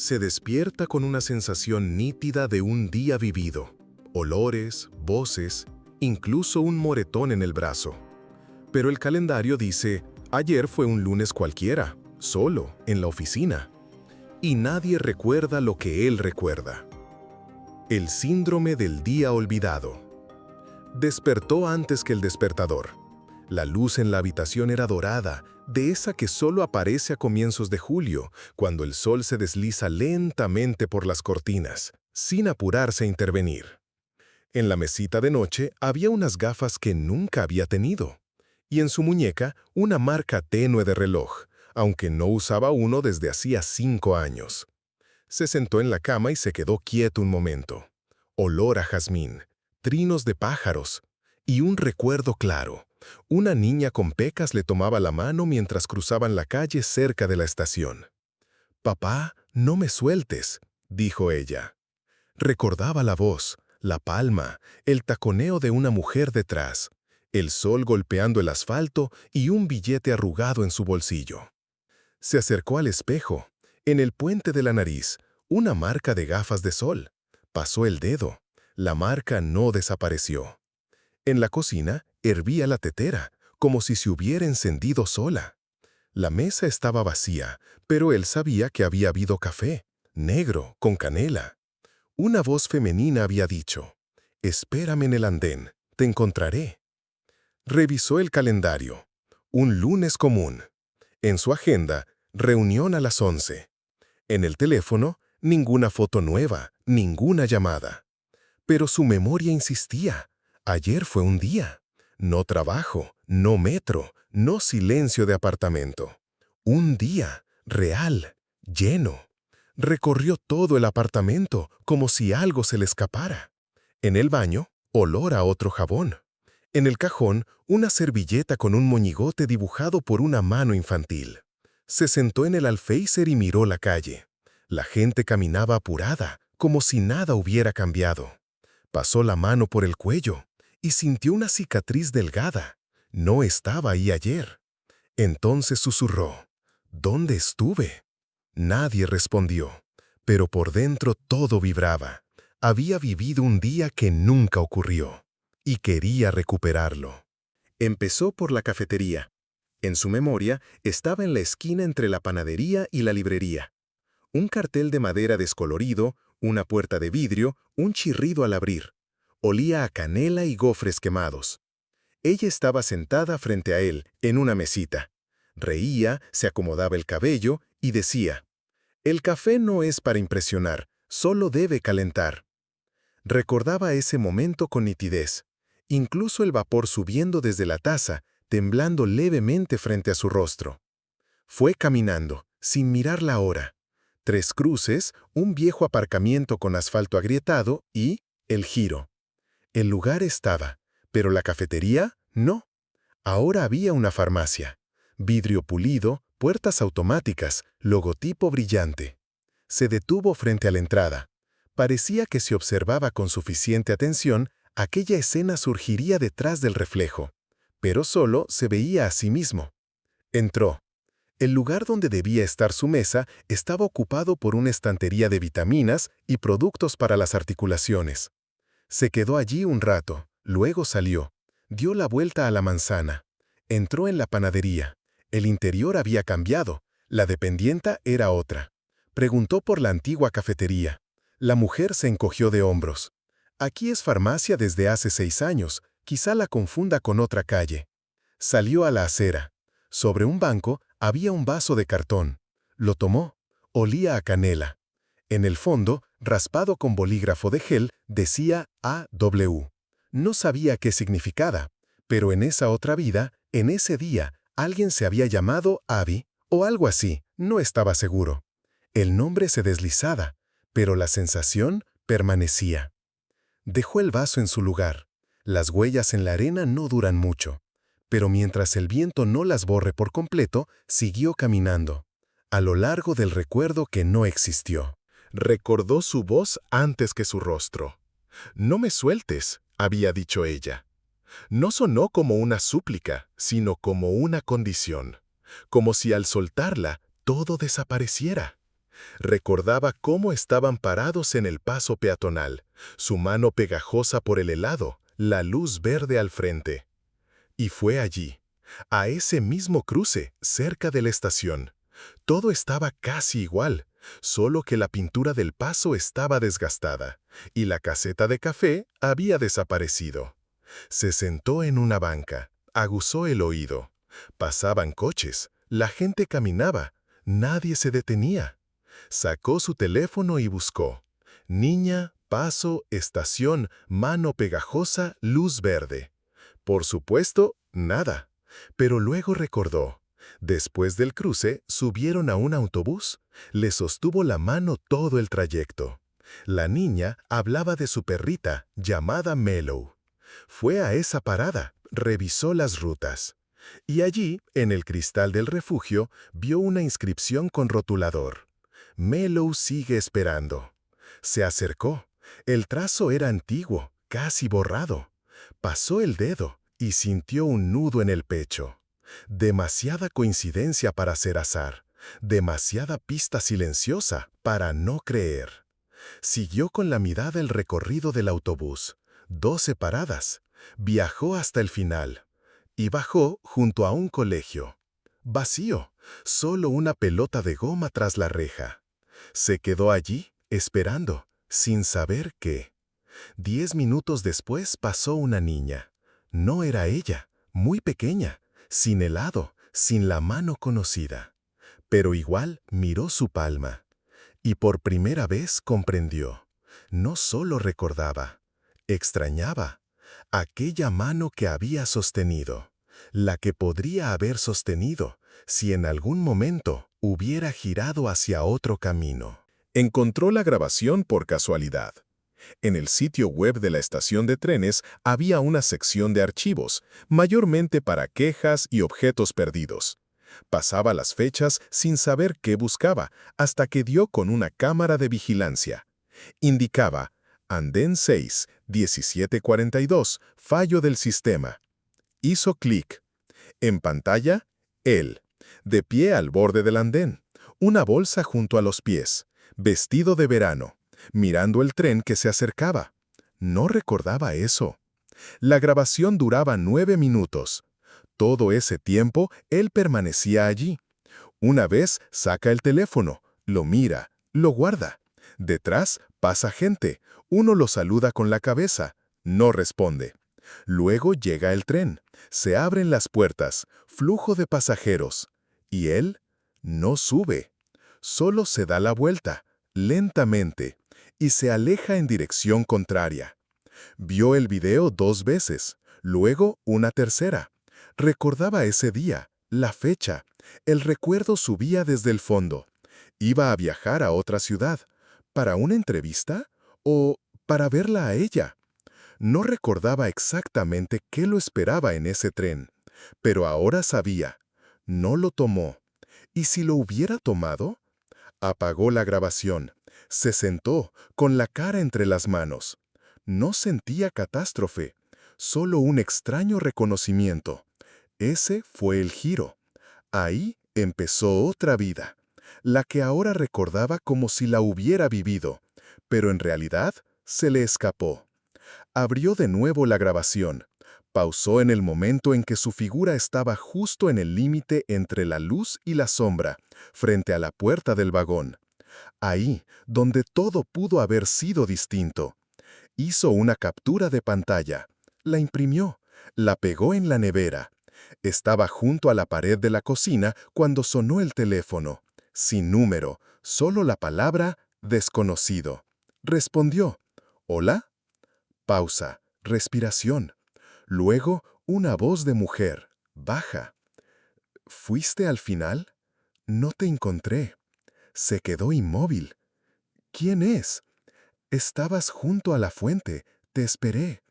Se despierta con una sensación nítida de un día vivido. Olores, voces, incluso un moretón en el brazo. Pero el calendario dice, ayer fue un lunes cualquiera, solo, en la oficina. Y nadie recuerda lo que él recuerda. El síndrome del día olvidado. Despertó antes que el despertador. La luz en la habitación era dorada, de esa que solo aparece a comienzos de julio, cuando el sol se desliza lentamente por las cortinas, sin apurarse a intervenir. En la mesita de noche había unas gafas que nunca había tenido, y en su muñeca una marca tenue de reloj, aunque no usaba uno desde hacía 5 años. Se sentó en la cama y se quedó quieto un momento. Olor a jazmín, trinos de pájaros, y un recuerdo claro. Una niña con pecas le tomaba la mano mientras cruzaban la calle cerca de la estación. «Papá, no me sueltes», dijo ella. Recordaba la voz, la palma, el taconeo de una mujer detrás, el sol golpeando el asfalto y un billete arrugado en su bolsillo. Se acercó al espejo. En el puente de la nariz, una marca de gafas de sol. Pasó el dedo. La marca no desapareció. En la cocina, hervía la tetera, como si se hubiera encendido sola. La mesa estaba vacía, pero él sabía que había habido café, negro, con canela. Una voz femenina había dicho, «Espérame en el andén, te encontraré». Revisó el calendario. Un lunes común. En su agenda, reunión a las 11. En el teléfono, ninguna foto nueva, ninguna llamada. Pero su memoria insistía. Ayer fue un día. No trabajo, no metro, no silencio de apartamento. Un día, real, lleno. Recorrió todo el apartamento como si algo se le escapara. En el baño, olor a otro jabón. En el cajón, una servilleta con un moñigote dibujado por una mano infantil. Se sentó en el alféizar y miró la calle. La gente caminaba apurada, como si nada hubiera cambiado. Pasó la mano por el cuello y sintió una cicatriz delgada. No estaba ahí ayer. Entonces susurró, «¿Dónde estuve?». Nadie respondió, pero por dentro todo vibraba. Había vivido un día que nunca ocurrió y quería recuperarlo. Empezó por la cafetería. En su memoria estaba en la esquina entre la panadería y la librería. Un cartel de madera descolorido, una puerta de vidrio, un chirrido al abrir. Olía a canela y gofres quemados. Ella estaba sentada frente a él, en una mesita. Reía, se acomodaba el cabello y decía, «El café no es para impresionar, solo debe calentar». Recordaba ese momento con nitidez. Incluso el vapor subiendo desde la taza, temblando levemente frente a su rostro. Fue caminando, sin mirar la hora. 3 cruces, un viejo aparcamiento con asfalto agrietado y el giro. El lugar estaba, pero la cafetería, no. Ahora había una farmacia. Vidrio pulido, puertas automáticas, logotipo brillante. Se detuvo frente a la entrada. Parecía que si observaba con suficiente atención, aquella escena surgiría detrás del reflejo. Pero solo se veía a sí mismo. Entró. El lugar donde debía estar su mesa estaba ocupado por una estantería de vitaminas y productos para las articulaciones. Se quedó allí un rato, luego salió. Dio la vuelta a la manzana. Entró en la panadería. El interior había cambiado. La dependienta era otra. Preguntó por la antigua cafetería. La mujer se encogió de hombros. «Aquí es farmacia desde hace 6 años. Quizá la confunda con otra calle». Salió a la acera. Sobre un banco había un vaso de cartón. Lo tomó. Olía a canela. En el fondo, raspado con bolígrafo de gel, decía AW. No sabía qué significaba, pero en esa otra vida, en ese día, alguien se había llamado Abby o algo así, no estaba seguro. El nombre se deslizaba, pero la sensación permanecía. Dejó el vaso en su lugar. Las huellas en la arena no duran mucho. Pero mientras el viento no las borre por completo, siguió caminando, a lo largo del recuerdo que no existió. Recordó su voz antes que su rostro. «No me sueltes», había dicho ella. No sonó como una súplica, sino como una condición. Como si al soltarla, todo desapareciera. Recordaba cómo estaban parados en el paso peatonal, su mano pegajosa por el helado, la luz verde al frente. Y fue allí, a ese mismo cruce, cerca de la estación. Todo estaba casi igual, solo que la pintura del paso estaba desgastada, y la caseta de café había desaparecido. Se sentó en una banca, aguzó el oído. Pasaban coches, la gente caminaba, nadie se detenía. Sacó su teléfono y buscó. Niña, paso, estación, mano pegajosa, luz verde. Por supuesto, nada. Pero luego recordó. Después del cruce, subieron a un autobús. Le sostuvo la mano todo el trayecto. La niña hablaba de su perrita, llamada Mellow. Fue a esa parada, revisó las rutas. Y allí, en el cristal del refugio, vio una inscripción con rotulador. Mellow sigue esperando. Se acercó. El trazo era antiguo, casi borrado. Pasó el dedo y sintió un nudo en el pecho. Demasiada coincidencia para ser azar. Demasiada pista silenciosa para no creer. Siguió con la mirada el recorrido del autobús. 12 paradas. Viajó hasta el final. Y bajó junto a un colegio. Vacío. Solo una pelota de goma tras la reja. Se quedó allí, esperando, sin saber qué. 10 minutos después pasó una niña. No era ella, muy pequeña, sin helado, sin la mano conocida. Pero igual miró su palma. Y por primera vez comprendió. No solo recordaba, extrañaba. Aquella mano que había sostenido. La que podría haber sostenido si en algún momento hubiera girado hacia otro camino. Encontró la grabación por casualidad. En el sitio web de la estación de trenes había una sección de archivos, mayormente para quejas y objetos perdidos. Pasaba las fechas sin saber qué buscaba, hasta que dio con una cámara de vigilancia. Indicaba, Andén 6, 1742, fallo del sistema. Hizo clic. En pantalla, él, de pie al borde del andén, una bolsa junto a los pies, vestido de verano, mirando el tren que se acercaba. No recordaba eso. La grabación duraba 9 minutos. Todo ese tiempo, él permanecía allí. Una vez saca el teléfono, lo mira, lo guarda. Detrás pasa gente. Uno lo saluda con la cabeza. No responde. Luego llega el tren. Se abren las puertas. Flujo de pasajeros. Y él no sube. Solo se da la vuelta, lentamente, y se aleja en dirección contraria. Vio el video 2 veces, luego una tercera. Recordaba ese día, la fecha. El recuerdo subía desde el fondo. Iba a viajar a otra ciudad. ¿Para una entrevista? ¿O para verla a ella? No recordaba exactamente qué lo esperaba en ese tren, pero ahora sabía. No lo tomó. ¿Y si lo hubiera tomado? Apagó la grabación. Se sentó, con la cara entre las manos. No sentía catástrofe, solo un extraño reconocimiento. Ese fue el giro. Ahí empezó otra vida, la que ahora recordaba como si la hubiera vivido, pero en realidad se le escapó. Abrió de nuevo la grabación. Pausó en el momento en que su figura estaba justo en el límite entre la luz y la sombra, frente a la puerta del vagón. Ahí, donde todo pudo haber sido distinto. Hizo una captura de pantalla. La imprimió. La pegó en la nevera. Estaba junto a la pared de la cocina cuando sonó el teléfono. Sin número, solo la palabra desconocido. Respondió. ¿Hola? Pausa. Respiración. Luego, una voz de mujer, baja. ¿Fuiste al final? No te encontré. Se quedó inmóvil. ¿Quién es? Estabas junto a la fuente. Te esperé.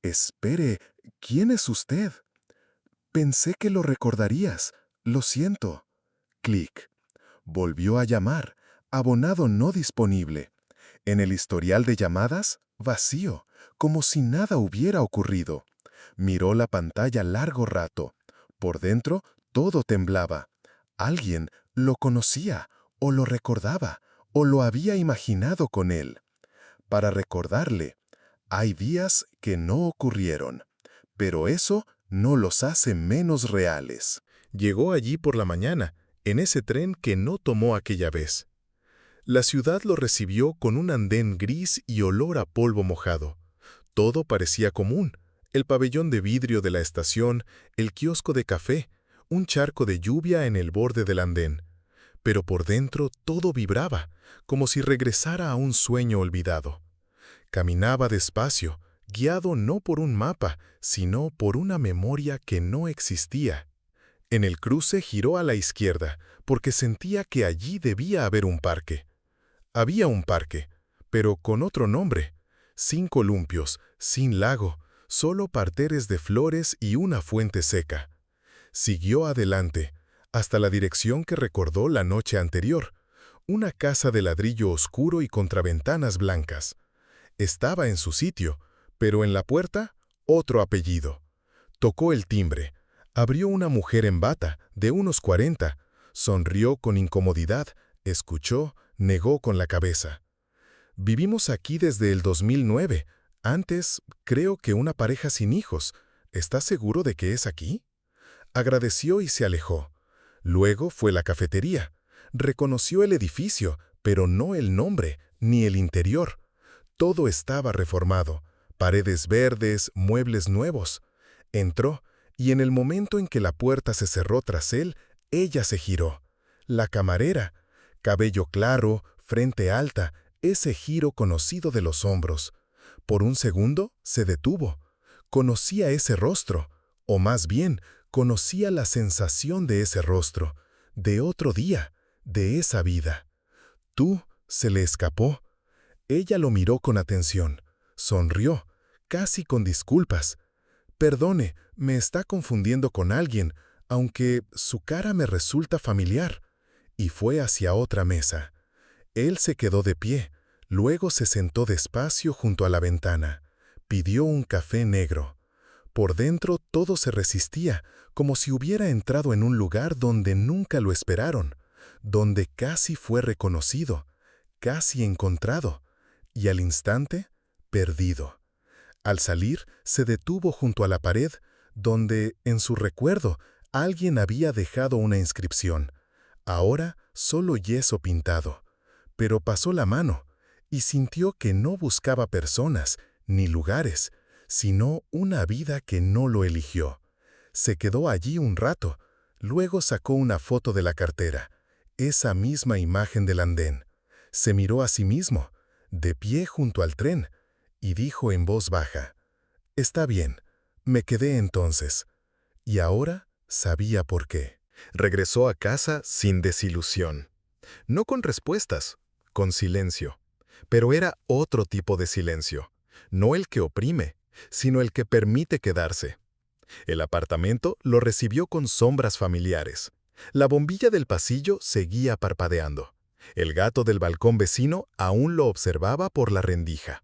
Espere, ¿quién es usted? Pensé que lo recordarías. Lo siento. Clic. Volvió a llamar. Abonado no disponible. En el historial de llamadas, vacío, como si nada hubiera ocurrido. Miró la pantalla largo rato. Por dentro, todo temblaba. Alguien lo conocía. o lo recordaba, o lo había imaginado con él. Para recordarle, hay días que no ocurrieron, pero eso no los hace menos reales. Llegó allí por la mañana, en ese tren que no tomó aquella vez. La ciudad lo recibió con un andén gris y olor a polvo mojado. Todo parecía común: el pabellón de vidrio de la estación, el kiosco de café, un charco de lluvia en el borde del andén. Pero por dentro todo vibraba, como si regresara a un sueño olvidado. Caminaba despacio, guiado no por un mapa, sino por una memoria que no existía. En el cruce giró a la izquierda, porque sentía que allí debía haber un parque. Había un parque, pero con otro nombre: sin columpios, sin lago, solo parterres de flores y una fuente seca. Siguió adelante, hasta la dirección que recordó la noche anterior: una casa de ladrillo oscuro y contraventanas blancas. Estaba en su sitio, pero en la puerta, otro apellido. Tocó el timbre. Abrió una mujer en bata, de unos 40. Sonrió con incomodidad, escuchó, negó con la cabeza. Vivimos aquí desde el 2009. Antes, creo que una pareja sin hijos. ¿Estás seguro de que es aquí? Agradeció y se alejó. Luego fue la cafetería. Reconoció el edificio, pero no el nombre, ni el interior. Todo estaba reformado: paredes verdes, muebles nuevos. Entró, y en el momento en que la puerta se cerró tras él, ella se giró. La camarera, cabello claro, frente alta, ese giro conocido de los hombros. Por un segundo se detuvo. Conocía ese rostro, o más bien, conocía la sensación de ese rostro, de otro día, de esa vida. «Tú», se le escapó. Ella lo miró con atención, sonrió, casi con disculpas. «Perdone, me está confundiendo con alguien, aunque su cara me resulta familiar». Y fue hacia otra mesa. Él se quedó de pie, luego se sentó despacio junto a la ventana. Pidió un café negro. Por dentro todo se resistía, como si hubiera entrado en un lugar donde nunca lo esperaron, donde casi fue reconocido, casi encontrado, y al instante, perdido. Al salir, se detuvo junto a la pared, donde, en su recuerdo, alguien había dejado una inscripción. Ahora solo yeso pintado. Pero pasó la mano y sintió que no buscaba personas ni lugares, sino una vida que no lo eligió. Se quedó allí un rato, luego sacó una foto de la cartera, esa misma imagen del andén. Se miró a sí mismo, de pie junto al tren, y dijo en voz baja: «Está bien, me quedé entonces». Y ahora sabía por qué. Regresó a casa sin desilusión. No con respuestas, con silencio. Pero era otro tipo de silencio. No el que oprime, sino el que permite quedarse. El apartamento lo recibió con sombras familiares. La bombilla del pasillo seguía parpadeando. El gato del balcón vecino aún lo observaba por la rendija.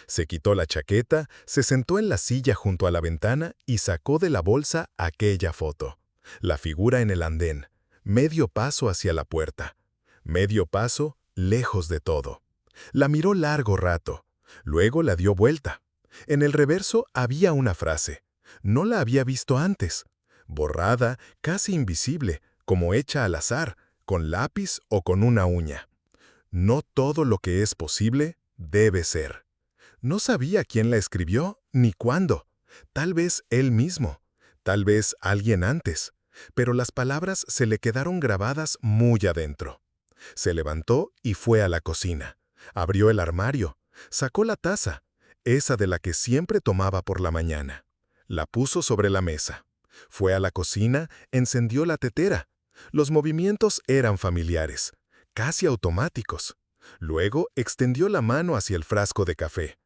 Se quitó la chaqueta, se sentó en la silla junto a la ventana y sacó de la bolsa aquella foto. La figura en el andén, medio paso hacia la puerta. Medio paso, lejos de todo. La miró largo rato. Luego la dio vuelta. En el reverso había una frase. No la había visto antes. Borrada, casi invisible, como hecha al azar, con lápiz o con una uña. No todo lo que es posible debe ser. No sabía quién la escribió ni cuándo. Tal vez él mismo. Tal vez alguien antes. Pero las palabras se le quedaron grabadas muy adentro. Se levantó y fue a la cocina. Abrió el armario. Sacó la taza, esa de la que siempre tomaba por la mañana. La puso sobre la mesa. Fue a la cocina, encendió la tetera. Los movimientos eran familiares, casi automáticos. Luego extendió la mano hacia el frasco de café.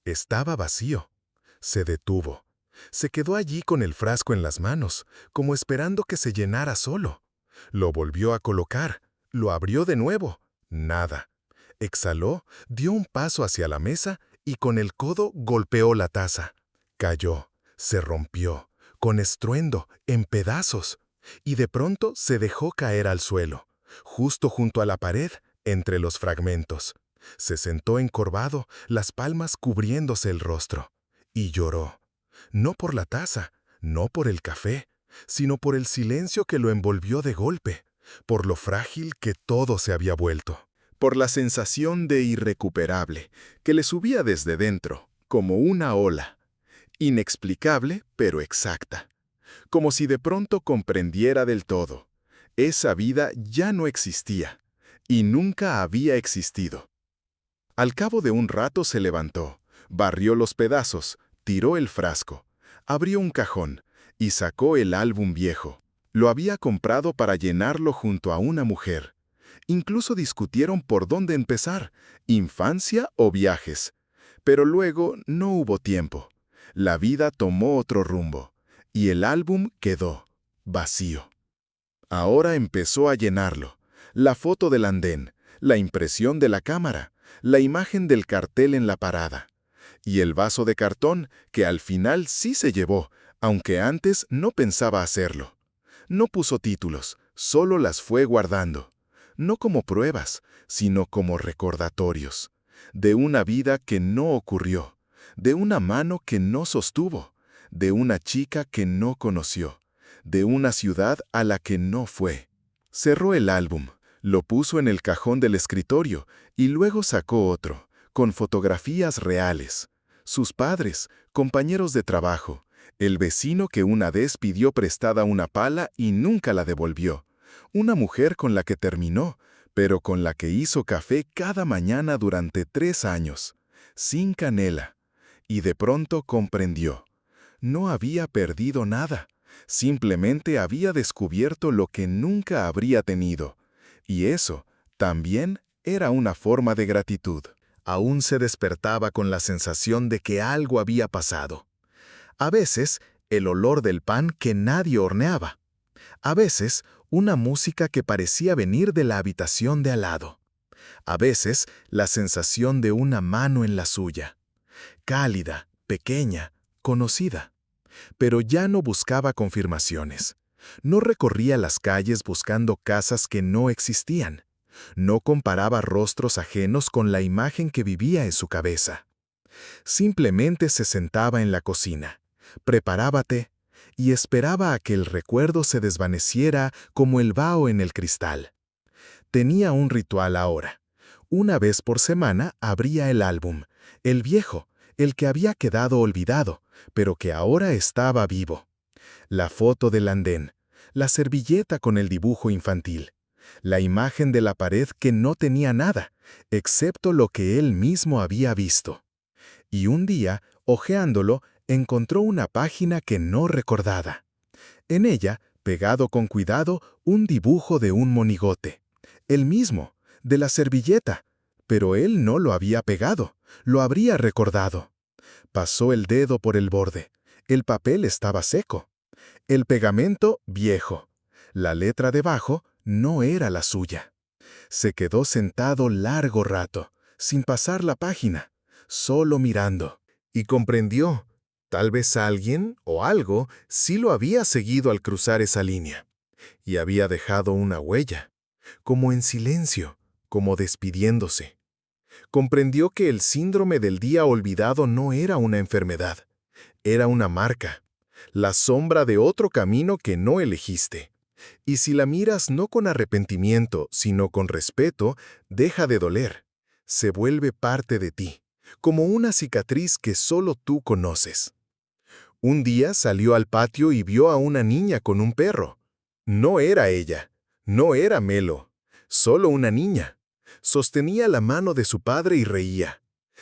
Estaba vacío. Se detuvo. Se quedó allí con el frasco en las manos, como esperando que se llenara solo. Lo volvió a colocar. Lo abrió de nuevo. Nada. Exhaló, dio un paso hacia la mesa y con el codo golpeó la taza. Cayó. Se rompió, con estruendo, en pedazos. Y de pronto se dejó caer al suelo. justo junto a la pared, entre los fragmentos. Se sentó encorvado, las palmas cubriéndose el rostro, y lloró. No por la taza, no por el café, sino por el silencio que lo envolvió de golpe, por lo frágil que todo se había vuelto, por la sensación de irrecuperable que le subía desde dentro, como una ola, inexplicable pero exacta, como si de pronto comprendiera del todo. Esa vida ya no existía, y nunca había existido. Al cabo de un rato se levantó, barrió los pedazos, tiró el frasco, abrió un cajón y sacó el álbum viejo. Lo había comprado para llenarlo junto a una mujer. Incluso discutieron por dónde empezar, infancia o viajes. Pero luego no hubo tiempo. La vida tomó otro rumbo, y el álbum quedó vacío. Ahora empezó a llenarlo. La foto del andén, la impresión de la cámara, la imagen del cartel en la parada. Y el vaso de cartón, que al final sí se llevó, aunque antes no pensaba hacerlo. No puso títulos, solo las fue guardando. No como pruebas, sino como recordatorios. De una vida que no ocurrió, de una mano que no sostuvo, de una chica que no conoció, de una ciudad a la que no fue. Cerró el álbum, lo puso en el cajón del escritorio y luego sacó otro, con fotografías reales. Sus padres, compañeros de trabajo, el vecino que una vez pidió prestada una pala y nunca la devolvió, una mujer con la que terminó, pero con la que hizo café cada mañana durante 3 años, sin canela. Y de pronto comprendió. No había perdido nada, simplemente había descubierto lo que nunca habría tenido. Y eso también era una forma de gratitud. Aún se despertaba con la sensación de que algo había pasado. A veces, el olor del pan que nadie horneaba. A veces, una música que parecía venir de la habitación de al lado. A veces, la sensación de una mano en la suya. Cálida, pequeña, conocida. Pero ya no buscaba confirmaciones. No recorría las calles buscando casas que no existían. No comparaba rostros ajenos con la imagen que vivía en su cabeza. Simplemente se sentaba en la cocina, preparaba té y esperaba a que el recuerdo se desvaneciera como el vaho en el cristal. Tenía un ritual ahora. Una vez por semana abría el álbum, el viejo, el que había quedado olvidado, pero que ahora estaba vivo. La foto del andén, la servilleta con el dibujo infantil, la imagen de la pared que no tenía nada, excepto lo que él mismo había visto. Y un día, hojeándolo, encontró una página que no recordaba. En ella, pegado con cuidado, un dibujo de un monigote. El mismo, de la servilleta, pero él no lo había pegado, lo habría recordado. Pasó el dedo por el borde. El papel estaba seco. El pegamento, viejo. La letra debajo no era la suya. Se quedó sentado largo rato, sin pasar la página, solo mirando. Y comprendió, tal vez alguien o algo sí lo había seguido al cruzar esa línea. Y había dejado una huella, como en silencio, como despidiéndose. Comprendió que el síndrome del día olvidado no era una enfermedad, era una marca, la sombra de otro camino que no elegiste. Y si la miras no con arrepentimiento, sino con respeto, deja de doler. Se vuelve parte de ti, como una cicatriz que solo tú conoces. Un día salió al patio y vio a una niña con un perro. No era ella, no era Melo, solo una niña. Sostenía la mano de su padre y reía.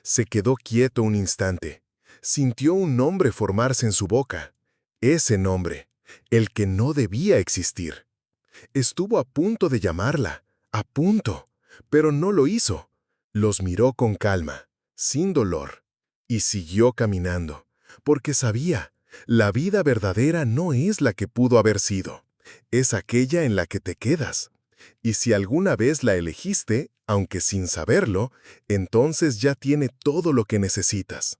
Se quedó quieto un instante. Sintió un nombre formarse en su boca. Ese nombre, el que no debía existir. Estuvo a punto de llamarla, a punto, pero no lo hizo. Los miró con calma, sin dolor, y siguió caminando, porque sabía, la vida verdadera no es la que pudo haber sido, es aquella en la que te quedas. Y si alguna vez la elegiste, aunque sin saberlo, entonces ya tiene todo lo que necesitas.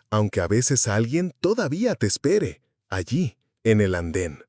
Aunque a veces alguien todavía te espere, allí, en el andén.